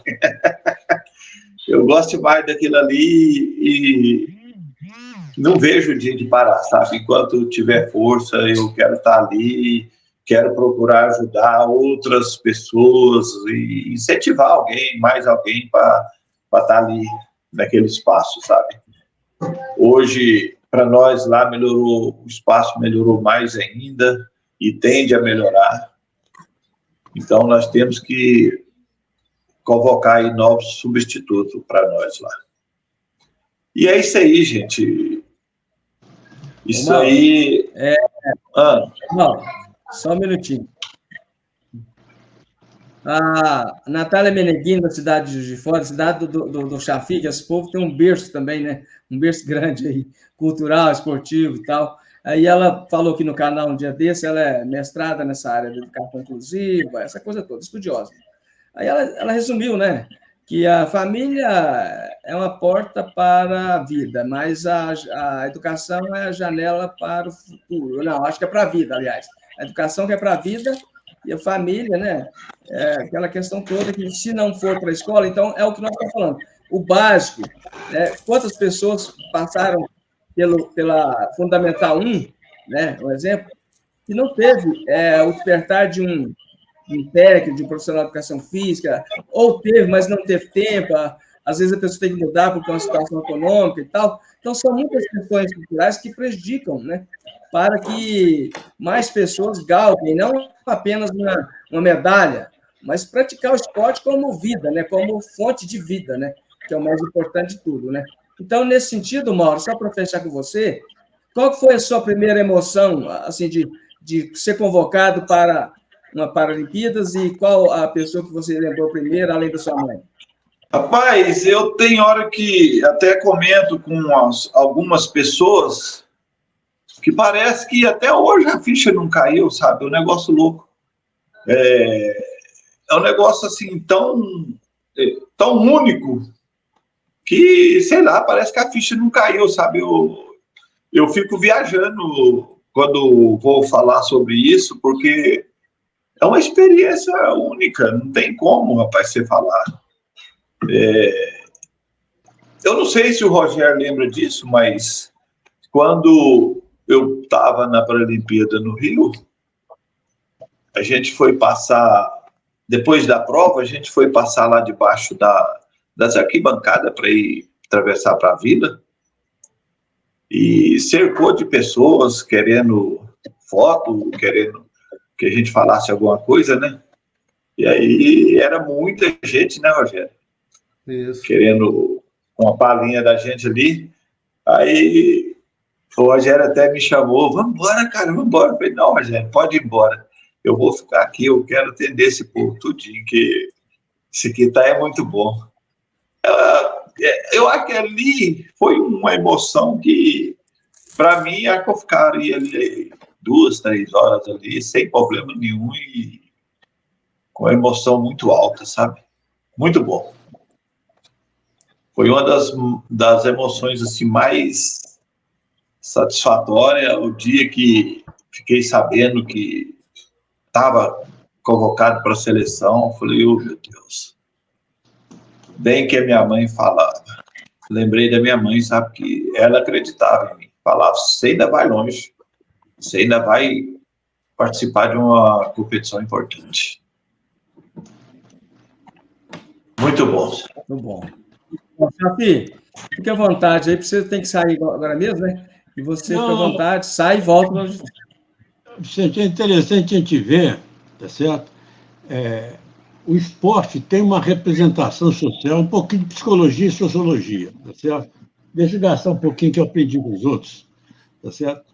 Eu gosto mais daquilo ali e não vejo o dia de parar, sabe? Enquanto tiver força, eu quero estar ali, quero procurar ajudar outras pessoas e incentivar mais alguém para estar ali naquele espaço, sabe? Hoje, para nós lá, melhorou, o espaço melhorou mais ainda e tende a melhorar. Então, nós temos que convocar aí novos substitutos para nós lá. E é isso aí, gente. Isso aí... Não, só um minutinho. A Natália Meneghini, da cidade de Juiz de Fora, cidade do Chafi, que esse povo tem um berço também, né? Um berço grande aí, cultural, esportivo e tal. Aí ela falou aqui no canal um dia desse, ela é mestrada nessa área de educação inclusiva, essa coisa toda, estudiosa. Aí ela resumiu, né? que a família é uma porta para a vida, mas a educação é a janela para o futuro. Não, acho que é para a vida, aliás. A educação que é para a vida e a família, né? É aquela questão toda que, se não for para a escola, então é o que nós estamos falando. O básico, né? Quantas pessoas passaram pela Fundamental 1, né? Um exemplo, que não teve o despertar de um técnico, de um profissional de educação física, ou teve, mas não teve tempo, às vezes a pessoa tem que mudar porque é uma situação econômica e tal. Então, são muitas questões culturais que prejudicam, né, para que mais pessoas galguem, não apenas uma medalha, mas praticar o esporte como vida, né, como fonte de vida, né, que é o mais importante de tudo, né. Então, nesse sentido, Mauro, só para fechar com você, qual foi a sua primeira emoção, assim, de ser convocado para uma Paralimpíadas, e qual a pessoa que você lembrou primeiro, além da sua mãe? Rapaz, eu tenho hora que até comento com algumas pessoas que parece que até hoje a ficha não caiu, sabe? É um negócio louco. É um negócio assim tão único que, sei lá, parece que a ficha não caiu, sabe? Eu fico viajando quando vou falar sobre isso, porque é uma experiência única, não tem como, rapaz, você falar. Eu não sei se o Rogério lembra disso, mas quando eu estava na Paralimpíada no Rio, a gente foi passar, depois da prova, a gente foi passar lá debaixo das arquibancadas para ir atravessar para a vila, e cercou de pessoas querendo foto, querendo que a gente falasse alguma coisa, né? E aí era muita gente, né, Rogério? Isso. Querendo uma palhinha da gente ali. Aí o Rogério até me chamou, vamos embora, cara, vamos embora. Eu falei, não, Rogério, pode ir embora. Eu vou ficar aqui, eu quero atender esse povo tudinho, que esse aqui é muito bom. Eu acho que ali foi uma emoção que, para mim, acho que eu ficaria ali 2, 3 horas ali, sem problema nenhum, e com uma emoção muito alta, sabe? Muito bom. Foi uma das emoções assim, mais satisfatórias, o dia que fiquei sabendo que estava convocado para a seleção. Falei, oh, meu Deus. Bem que a minha mãe falava. Lembrei da minha mãe, sabe, que ela acreditava em mim. Falava, você ainda vai longe. Você ainda vai participar de uma competição importante. Muito bom. Muito bom. Chafi, fique à vontade aí, porque você tem que sair agora mesmo, né? E você fica à vontade, sai e volta. Vicente, é interessante a gente ver, tá certo? O esporte tem uma representação social, um pouquinho de psicologia e sociologia, tá certo? Deixa eu gastar um pouquinho que eu aprendi com os outros, tá certo?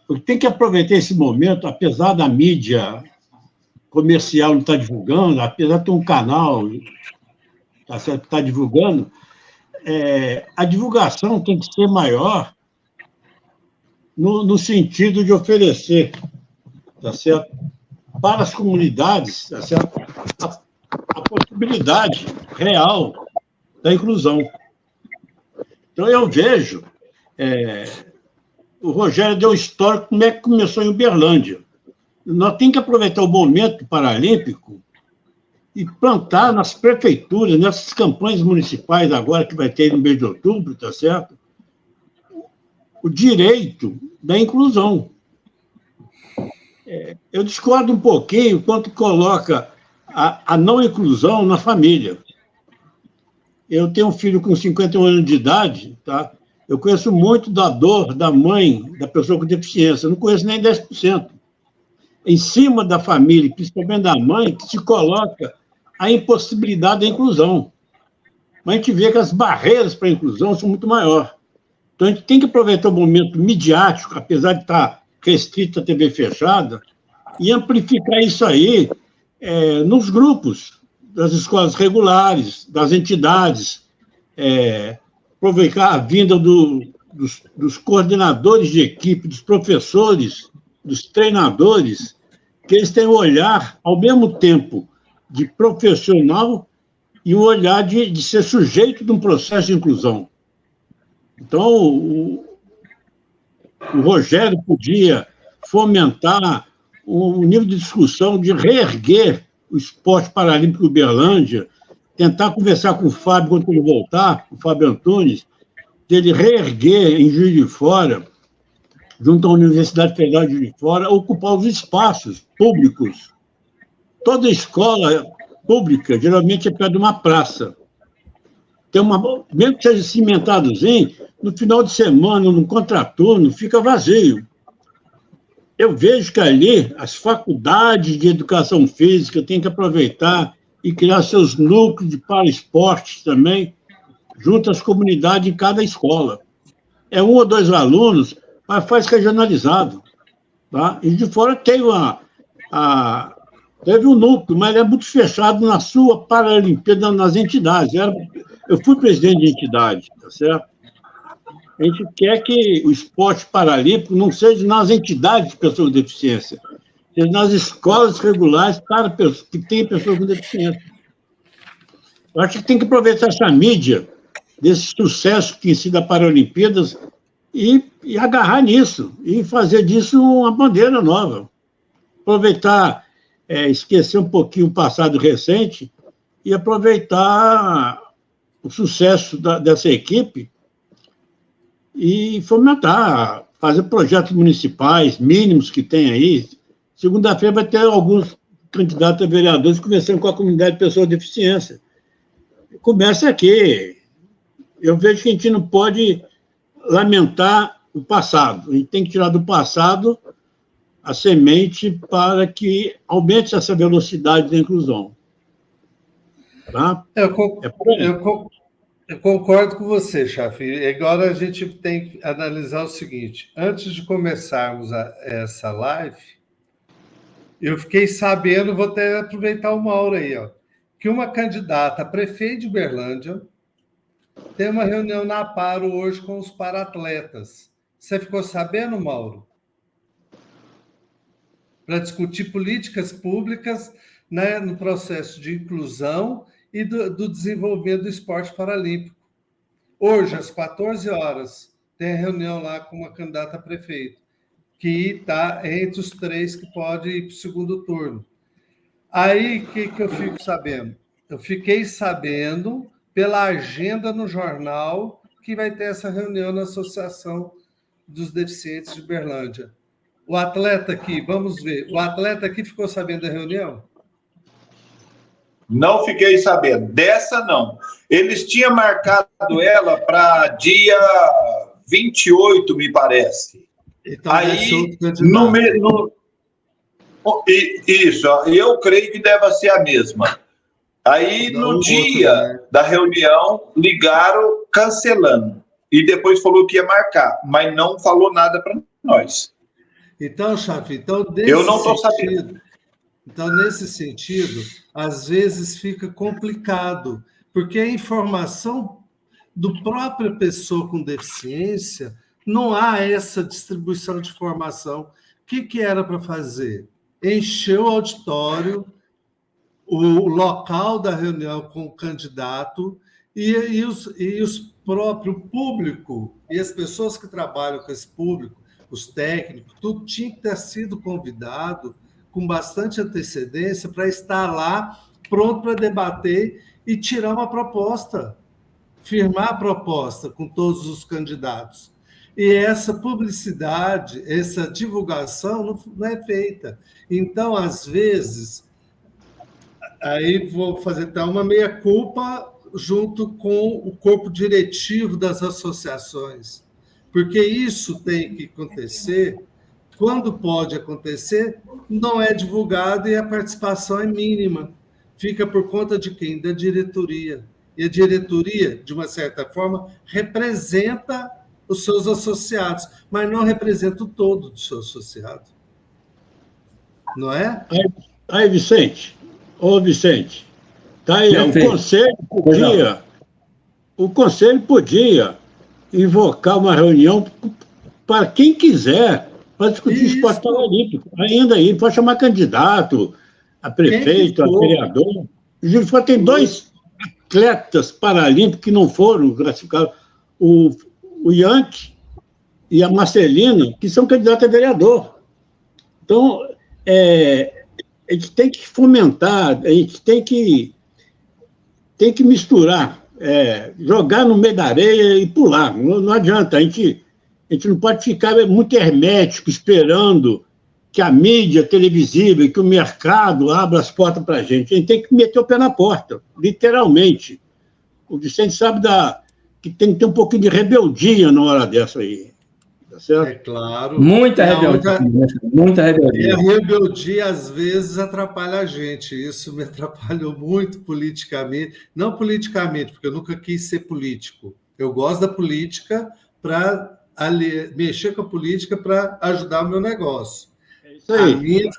Porque tem que aproveitar esse momento, apesar da mídia comercial não estar divulgando, apesar de ter um canal, tá certo, que está divulgando, a divulgação tem que ser maior no sentido de oferecer, tá certo, para as comunidades, tá certo, a possibilidade real da inclusão. Então, eu vejo, o Rogério deu histórico como é que começou em Uberlândia. Nós temos que aproveitar o momento paralímpico e plantar nas prefeituras, nessas campanhas municipais agora que vai ter no mês de outubro, tá certo? O direito da inclusão. Eu discordo um pouquinho quanto coloca a não inclusão na família. Eu tenho um filho com 51 anos de idade, tá? Eu conheço muito da dor da mãe da pessoa com deficiência, eu não conheço nem 10%. Em cima da família, principalmente da mãe, que se coloca a impossibilidade da inclusão. Mas a gente vê que as barreiras para a inclusão são muito maiores. Então, a gente tem que aproveitar o momento midiático, apesar de estar restrito à TV fechada, e amplificar isso aí nos grupos das escolas regulares, das entidades, aproveitar a vinda dos coordenadores de equipe, dos professores, dos treinadores, que eles têm um olhar, ao mesmo tempo, de profissional e um olhar de ser sujeito de um processo de inclusão. Então, o Rogério podia fomentar um nível de discussão de reerguer o esporte paralímpico de Uberlândia, tentar conversar com o Fábio quando ele voltar, o Fábio Antunes, dele reerguer em Juiz de Fora, junto à Universidade Federal de Juiz de Fora, ocupar os espaços públicos. Toda escola pública, geralmente, é perto de uma praça. Tem mesmo que seja cimentadozinho, no final de semana, no contraturno, fica vazio. Eu vejo que ali as faculdades de educação física têm que aproveitar e criar seus núcleos de paraesportes também, junto às comunidades em cada escola. É 1 ou 2 alunos, mas faz regionalizado. Tá? E de fora teve um núcleo, mas é muito fechado na sua Paralimpíada, nas entidades. Eu fui presidente de entidade, tá certo? A gente quer que o esporte paralímpico não seja nas entidades de pessoas com deficiência, seja nas escolas regulares para pessoas que têm pessoas com deficiência. Eu acho que tem que aproveitar essa mídia, desse sucesso que tem sido a Paralimpíadas, e agarrar nisso, e fazer disso uma bandeira nova. Aproveitar, esquecer um pouquinho o passado recente e aproveitar o sucesso dessa equipe e fomentar, fazer projetos municipais mínimos que tem aí. Segunda-feira vai ter alguns candidatos a vereadores conversando com a comunidade de pessoas com deficiência. Começa aqui. Eu vejo que a gente não pode lamentar o passado. A gente tem que tirar do passado a semente para que aumente essa velocidade da inclusão. Tá? Eu concordo com você, Chafi. Agora a gente tem que analisar o seguinte. Antes de começarmos essa live, eu fiquei sabendo, vou até aproveitar o Mauro aí, ó, que uma candidata a prefeito de Uberlândia tem uma reunião na Aparo hoje com os paratletas. Você ficou sabendo, Mauro? Para discutir políticas públicas, né, no processo de inclusão e do desenvolvimento do esporte paralímpico. Hoje, às 14 horas, tem a reunião lá com uma candidata a prefeito, que está entre os 3 que pode ir para o segundo turno. Aí, o que eu fico sabendo? Eu fiquei sabendo pela agenda no jornal que vai ter essa reunião na Associação dos Deficientes de Uberlândia. O atleta aqui, vamos ver, o atleta aqui ficou sabendo da reunião? Não fiquei sabendo. Dessa, não. Eles tinham marcado ela para dia 28, me parece. Então, aí, isso, eu creio que deve ser a mesma. Aí, no dia da reunião, ligaram cancelando. E depois falou que ia marcar, mas não falou nada para nós. Então, Chafi, eu não estou sabendo. Então, nesse sentido, às vezes fica complicado, porque a informação do próprio pessoa com deficiência, não há essa distribuição de informação. O que era para fazer? Encher o auditório, o local da reunião com o candidato e os próprio público, e as pessoas que trabalham com esse público, os técnicos, tudo tinha que ter sido convidado com bastante antecedência para estar lá pronto para debater e tirar uma proposta, firmar a proposta com todos os candidatos. E essa publicidade, essa divulgação não é feita. Então, às vezes, aí vou fazer até uma meia-culpa junto com o corpo diretivo das associações, porque isso tem que acontecer. Quando pode acontecer, não é divulgado e a participação é mínima. Fica por conta de quem? Da diretoria. E a diretoria, de uma certa forma, representa os seus associados, mas não representa o todo do seu associado. Não é? Aí, Vicente. Ô, Vicente. Tá aí, o conselho podia invocar uma reunião para quem quiser, para discutir esporte paralímpico. Ainda aí, pode chamar candidato, a prefeito, a vereador. Tem atletas paralímpicos que não foram classificados. O Yankee e a Marcelina, que são candidatos a vereador. Então, a gente tem que fomentar, a gente tem que misturar, jogar no meio da areia e pular. Não adianta, a gente não pode ficar muito hermético esperando que a mídia televisiva e que o mercado abra as portas para a gente. A gente tem que meter o pé na porta, literalmente. O Vicente sabe que tem que ter um pouquinho de rebeldia na hora dessa aí. Tá certo? É claro. Muita rebeldia. Muita rebeldia. E a rebeldia, às vezes, atrapalha a gente. Isso me atrapalhou muito politicamente. Não politicamente, porque eu nunca quis ser político. Eu gosto da política para mexer com a política para ajudar o meu negócio. É isso aí.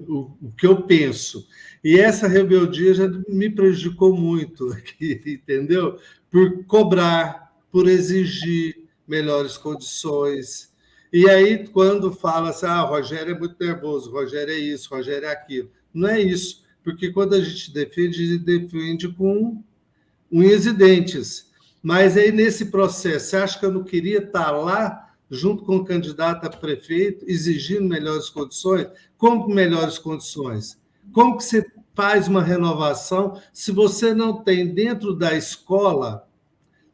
O que eu penso. E essa rebeldia já me prejudicou muito, entendeu? Por cobrar, por exigir melhores condições. E aí, quando fala assim, o Rogério é muito nervoso, o Rogério é isso, o Rogério é aquilo. Não é isso, porque quando a gente defende com unhas e dentes. Mas aí, nesse processo, você acha que eu não queria estar lá, junto com o candidato a prefeito, exigindo melhores condições? Como melhores condições? Como que você faz uma renovação se você não tem dentro da escola,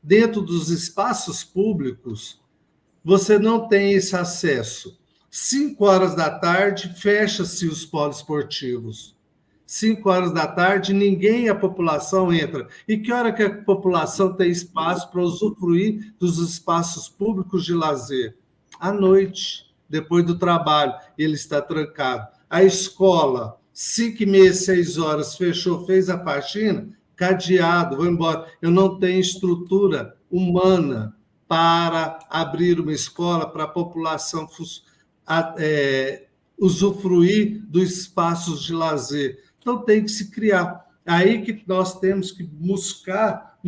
dentro dos espaços públicos, você não tem esse acesso? 5 horas da tarde, fecha-se os poliesportivos. 5 horas da tarde, a população entra. E que hora que a população tem espaço para usufruir dos espaços públicos de lazer? À noite, depois do trabalho, ele está trancado. A escola, 5h30, 6 horas, fechou, fez a faxina, cadeado, vou embora. Eu não tenho estrutura humana para abrir uma escola para a população usufruir dos espaços de lazer. Então, tem que se criar. Aí que nós temos que buscar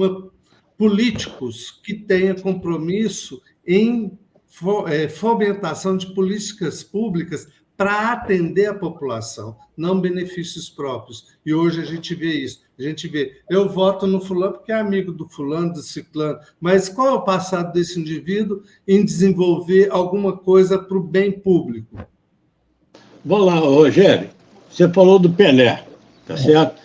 políticos que tenham compromisso em fomentação de políticas públicas para atender a população, não benefícios próprios. E hoje a gente vê isso. A gente vê, eu voto no fulano porque é amigo do fulano, do ciclano, mas qual é o passado desse indivíduo em desenvolver alguma coisa para o bem público? Vamos lá, Rogério. Você falou do Pelé, tá certo?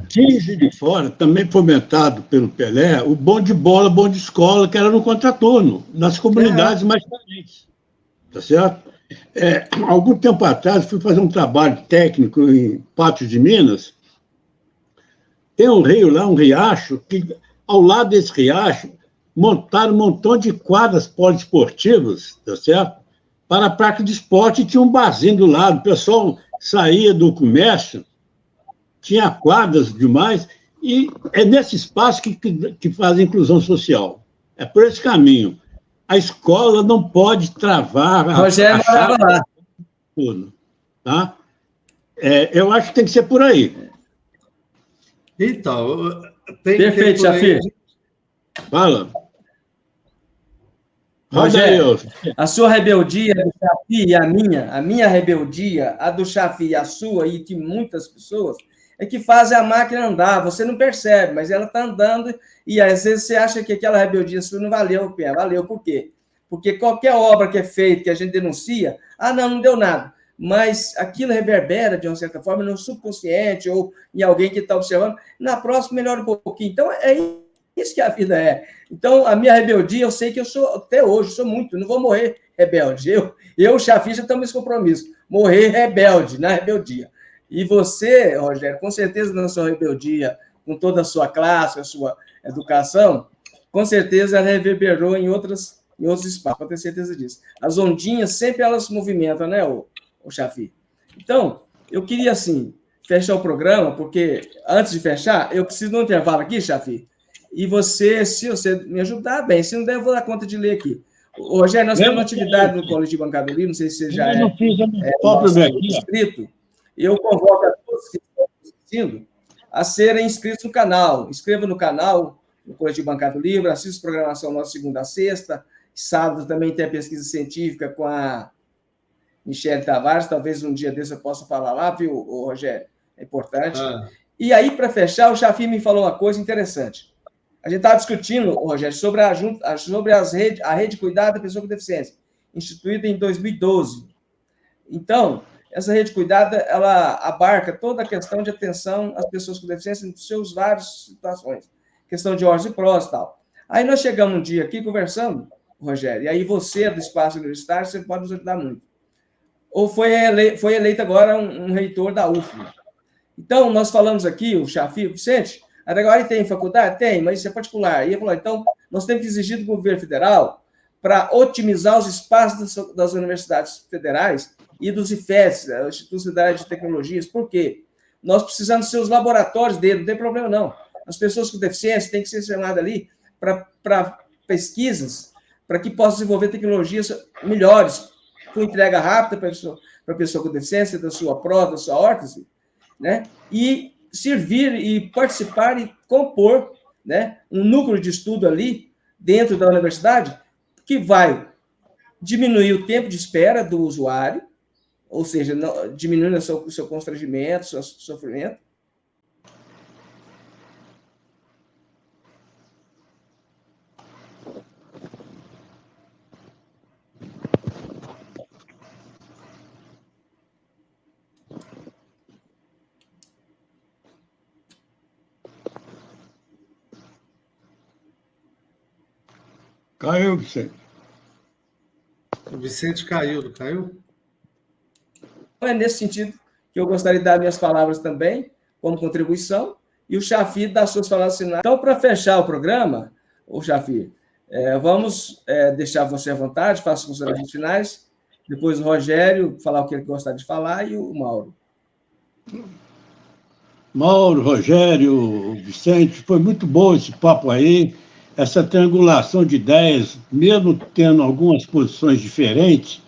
15 de fora, também fomentado pelo Pelé, o bom de bola, bom de escola, que era no contraturno, nas comunidades mais carentes, tá certo? Algum tempo atrás, fui fazer um trabalho técnico em Patos de Minas. Tem um rio lá, um riacho, que ao lado desse riacho montaram um montão de quadras poliesportivas, tá certo? Para a prática de esporte, tinha um barzinho do lado, o pessoal saía do comércio, tinha quadras demais, e é nesse espaço que faz a inclusão social. É por esse caminho. A escola não pode travar... Rogério morava lá. Tudo, tá? Eu acho que tem que ser por aí. Então, tem perfeito, Chafi. Fala. Rogério, a sua rebeldia do Chafi e a minha rebeldia, a do Chafi e a sua, e de muitas pessoas, é que fazem a máquina andar. Você não percebe, mas ela está andando, e às vezes você acha que aquela rebeldia sua não valeu. Valeu por quê? Porque qualquer obra que é feita, que a gente denuncia, não deu nada. Mas aquilo reverbera, de uma certa forma, no subconsciente ou em alguém que está observando. Na próxima, melhora um pouquinho. Então, é isso que a vida é. Então, a minha rebeldia, eu sei que eu sou, até hoje, sou muito, não vou morrer rebelde. Eu Chafi, já estamos nesse compromisso. Morrer rebelde, na rebeldia. E você, Rogério, com certeza na sua rebeldia, com toda a sua classe, a sua educação, com certeza ela reverberou em outros espaços, para ter certeza disso. As ondinhas, sempre elas se movimentam, né, o Chafi? Então, eu queria, assim, fechar o programa, porque antes de fechar, eu preciso de um intervalo aqui, Chafi, e você, se você me ajudar, bem, se não der, eu vou dar conta de ler aqui. Rogério, nós temos uma atividade no Colégio de Bancada Livre, não sei se você já inscrito, eu convoco a todos que estão assistindo a serem inscritos no canal. Inscreva no canal, no Colégio de Bancada Livre, assista a programação nossa segunda a sexta, sábado também tem a pesquisa científica com a Michele Tavares, talvez um dia desse eu possa falar lá, viu, Rogério? É importante. E aí, para fechar, o Chafi me falou uma coisa interessante. A gente estava discutindo, Rogério, sobre a Rede Cuidado da Pessoa com Deficiência, instituída em 2012. Então, essa Rede Cuidado, ela abarca toda a questão de atenção às pessoas com deficiência em seus várias situações. Questão de órtese e prótese e tal. Aí nós chegamos um dia aqui conversando, Rogério, e aí você, do espaço universitário, você pode nos ajudar muito. Ou foi eleito agora um reitor da UFMA. Então, nós falamos aqui, o Chafi, o Vicente, agora tem faculdade? Tem, mas isso é particular. E ele falou, então, nós temos que exigir do governo federal para otimizar os espaços das universidades federais e dos IFETs, Institutos Federais de Tecnologias. Por quê? Nós precisamos ser os laboratórios dele, não tem problema não. As pessoas com deficiência têm que ser chamadas ali para pesquisas, para que possam desenvolver tecnologias melhores, com entrega rápida para a pessoa com deficiência, da sua prótese, da sua órtese, né? E servir e participar e compor, né, um núcleo de estudo ali dentro da universidade que vai diminuir o tempo de espera do usuário, ou seja, diminuindo o seu constrangimento, o seu sofrimento. Caiu, Vicente. O Vicente caiu, não caiu? É nesse sentido que eu gostaria de dar minhas palavras também, como contribuição, e o Chafi dar suas palavras finais. Então, para fechar o programa, o Chafi, vamos deixar você à vontade, faça as considerações finais, depois o Rogério falar o que ele gostaria de falar e o Mauro. Mauro, Rogério, Vicente, foi muito bom esse papo aí, essa triangulação de ideias, mesmo tendo algumas posições diferentes,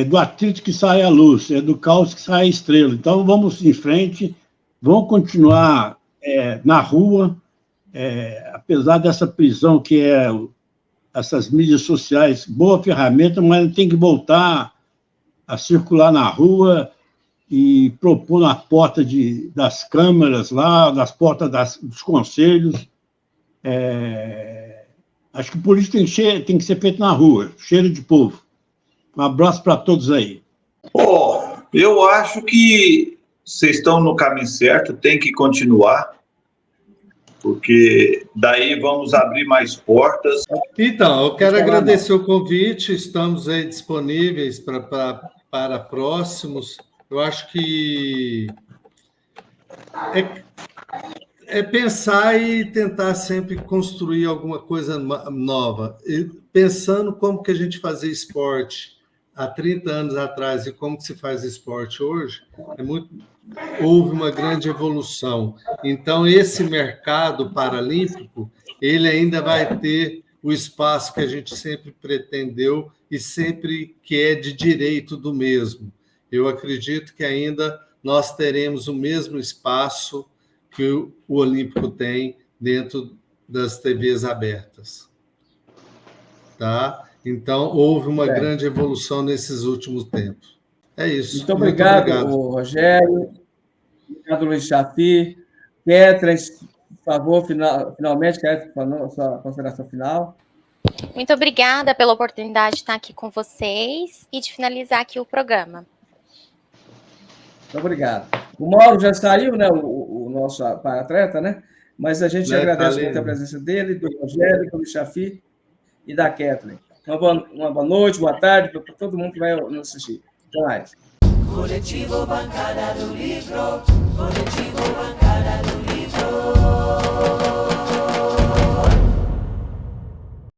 do atrito que sai a luz, é do caos que sai a estrela. Então, vamos em frente, vamos continuar na rua, apesar dessa prisão que essas mídias sociais, boa ferramenta, mas tem que voltar a circular na rua e propor na porta das câmaras lá, nas portas dos conselhos. Acho que por isso tem que ser feito na rua, cheiro de povo. Um abraço para todos aí. Eu acho que vocês estão no caminho certo, tem que continuar, porque daí vamos abrir mais portas. Então, eu quero agradecer o convite, estamos aí disponíveis para próximos. Eu acho que é pensar e tentar sempre construir alguma coisa nova. E pensando como que a gente fazia esporte há 30 anos atrás e como que se faz esporte hoje, houve uma grande evolução. Então, esse mercado paralímpico, ele ainda vai ter o espaço que a gente sempre pretendeu e sempre quer de direito do mesmo. Eu acredito que ainda nós teremos o mesmo espaço que o Olímpico tem dentro das TVs abertas. Tá? Então, houve uma grande evolução nesses últimos tempos. É isso. Muito obrigado. Rogério. Obrigado, Luiz Chafi. Kathleen, por favor, finalmente, Kathleen, a sua consideração final. Muito obrigada pela oportunidade de estar aqui com vocês e de finalizar aqui o programa. Muito obrigado. O Mauro já saiu, né? O nosso atleta, né? Mas a gente agradece muito a presença dele, do Rogério, do Chafi e da Kathleen. Uma boa noite, boa tarde para todo mundo que vai nos assistir. Até mais. Coletivo Bancada do Livro, Coletivo